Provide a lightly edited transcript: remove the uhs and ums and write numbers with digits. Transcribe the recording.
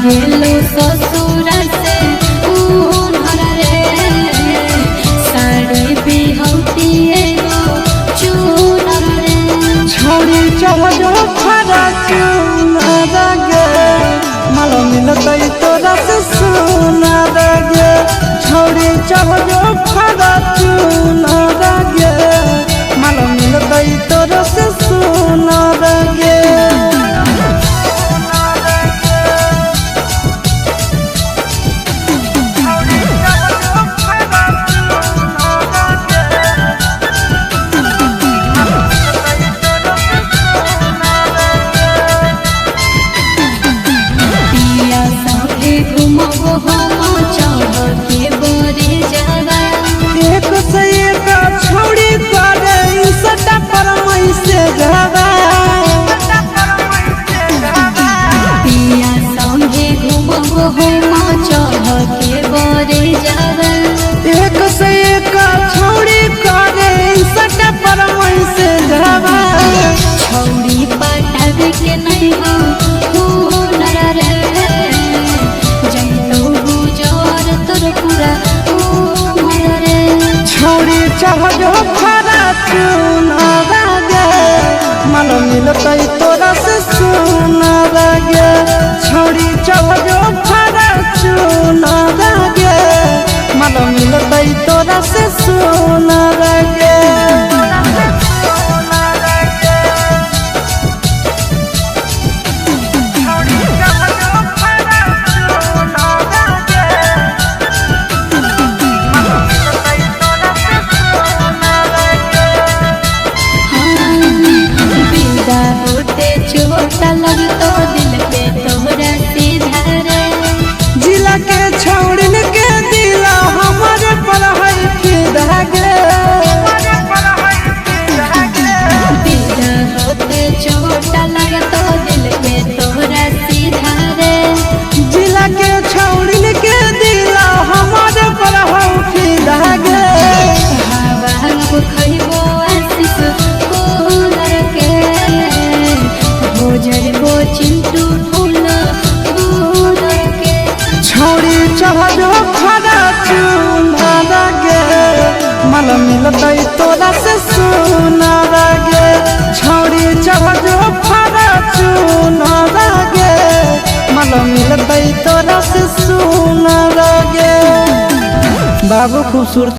गेलो ससुर से उनहर रे साड़ी बिहौती एगो चूनर रे छोड़ी चढ़ो खरा चूनर गे मालो मिलतई तोरा से सुनर गे छोड़ी चढ़ो खरा चूनर गे मालो मिलतई तोरा से सुनर गे छोड़ी करे सटा पर मई से जावा पिया संगे घूमबो हम चढ़ के बरे जावा एक से एक छोड़ी करे सटा पर मई से जावा छौड़ी पटावे के नहीं हो हुनर रे जइतो गुजर तोर पूरा उमर रे छोड़ी चढ़ो खरा चूनर गे मालो मिलतई तोरा से सुनर गे छोड़ी चढ़ो खरा चूनर गे मालो मिलतई तोरा से सुनर गे चोट लगतो दिल पे तोहरा सीधा रे जिला के छौड़न के दिला हमारे पर है फिदा गे बिना होते चोट लगतो दिल पे तोहरा सीधा रे जिला के छौड़न के दिला हमारे पर है फिदा गे हवा को खइबो आशीष कोलर के भोजरबो चिंटू फूल फूलर के छोड़ी चढ़ो खरा चूनर गे माल मिलतई तोरा से सुनर गे छोड़ी चढ़ो खरा चूनर गे माल मिलतई तोरा से सुनर गे बाबू खूबसूरत।